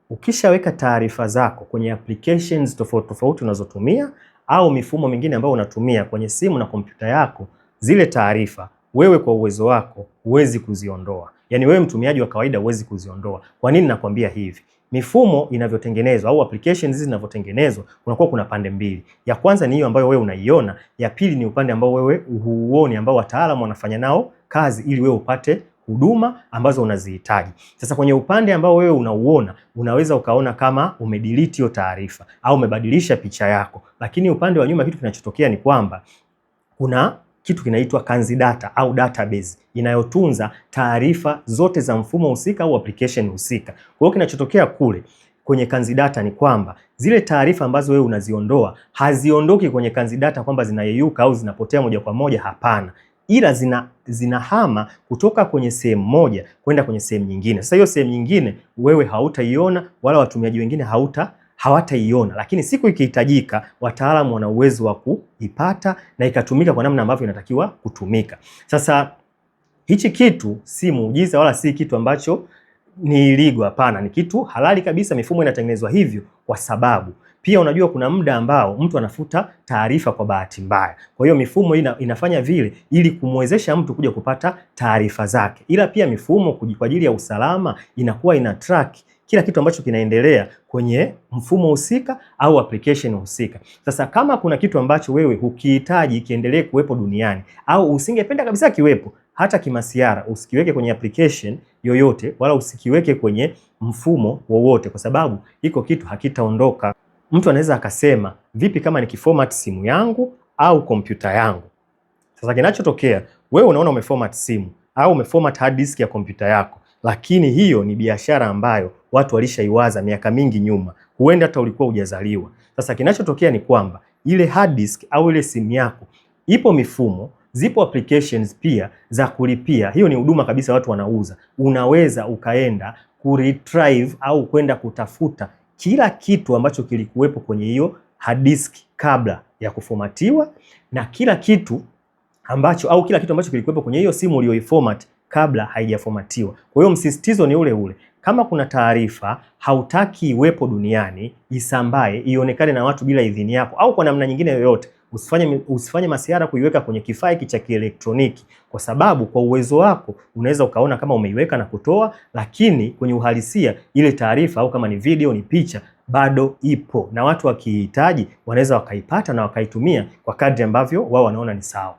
ukishaweka taarifa zako kwenye applications tofauti tofauti unazotumia au mifumo mingine ambayo unatumia kwenye simu na kompyuta yako, zile taarifa wewe kwa uwezo wako huwezi kuziondoa. Yaani wewe mtumiaji wa kawaida huwezi kuziondoa. Kwa nini nakwambia hivi? Mifumo inavyotengenezwa au applications hizi zinavyotengenezwa, kunakuwa kuna pande mbili. Ya kwanza ni hiyo ambayo wewe unaiona, ya pili ni upande ambao wewe huuoni, ambao wataalamu wanafanya nao kazi ili wewe upate huduma ambazo unazihitaji. Sasa kwenye upande ambao wewe unauona, unaweza ukaona kama umedelete hiyo taarifa au umebadilisha picha yako. Lakini upande wa nyuma kitu kinachotokea ni kwamba kuna kitu kinaitwa Kanzidata au database inayotunza taarifa zote za mfumo husika au application husika. Kwa hiyo kinachotokea kule kwenye Kanzidata ni kwamba zile taarifa ambazo wewe unaziondoa haziondoki kwenye Kanzidata kwamba zinayeyuka au zinapotea moja kwa moja, hapana. Ila zinahama kutoka kwenye sehemu moja kwenda kwenye sehemu nyingine. Sasa hiyo sehemu nyingine wewe hautaiona wala watumiaji wengine hawataiona, lakini siku ikihitajika wataalamu wana uwezo wa kuipata na ikatumika kwa namna ambavyo inatakiwa kutumika. Sasa hichi kitu si muujiza wala si kitu ambacho ni illegal, hapana, ni kitu halali kabisa. Mifumo inatengenezwa hivyo kwa sababu pia unajua kuna muda ambao mtu anafuta taarifa kwa bahati mbaya. Kwa hiyo mifumo inafanya vile ili kumwezesha mtu kuja kupata taarifa zake. Ila pia mifumo kwa ajili ya usalama inakuwa ina track kila kitu ambacho kinaendelea kwenye mfumo husika au application husika. Sasa kama kuna kitu ambacho wewe hukihitaji kiendelee kuwepo duniani au usingependa kabisa kiwepo, hata kimasiara usikiweke kwenye application yoyote wala usikiweke kwenye mfumo wowote, kwa sababu iko kitu hakitaondoka. Mtu anaweza akasema, vipi kama nikiformat simu yangu au kompyuta yangu? Sasa kinachotokea, wewe unaona umeformat simu au umeformat hard disk ya kompyuta yako, lakini hiyo ni biashara ambayo watu walishaiwaza miaka mingi nyuma, huenda hata ulikuwa hujazaliwa. Sasa kinachotokea ni kwamba ile hard disk au ile simu yako, ipo mifumo, zipo applications pia za kulipia. Hiyo ni huduma kabisa watu wanauza. Unaweza ukaenda kuretrieve au kwenda kutafuta kila kitu ambacho kilikuwepo kwenye hiyo hard disk kabla ya kufomatiwa na kila kitu ambacho kilikuwepo kwenye hiyo simu uliyoiformat kabla haijafomatiwa. Kwa hiyo msisitizo ni ule ule. Kama kuna taarifa hautaki iwepo duniani, isambae, ionekane na watu bila idhini yako au kwa namna nyingine yoyote, usifanye masiara kuiweka kwenye kifaa hiki cha kielektroniki, kwa sababu kwa uwezo wako unaweza ukaona kama umeiweka na kutoa, lakini kwenye uhalisia ile taarifa au kama ni video, ni picha, bado ipo na watu wakihitaji wanaweza wakaipata na wakaitumia kwa kadri ambavyo wao wanaona ni sawa.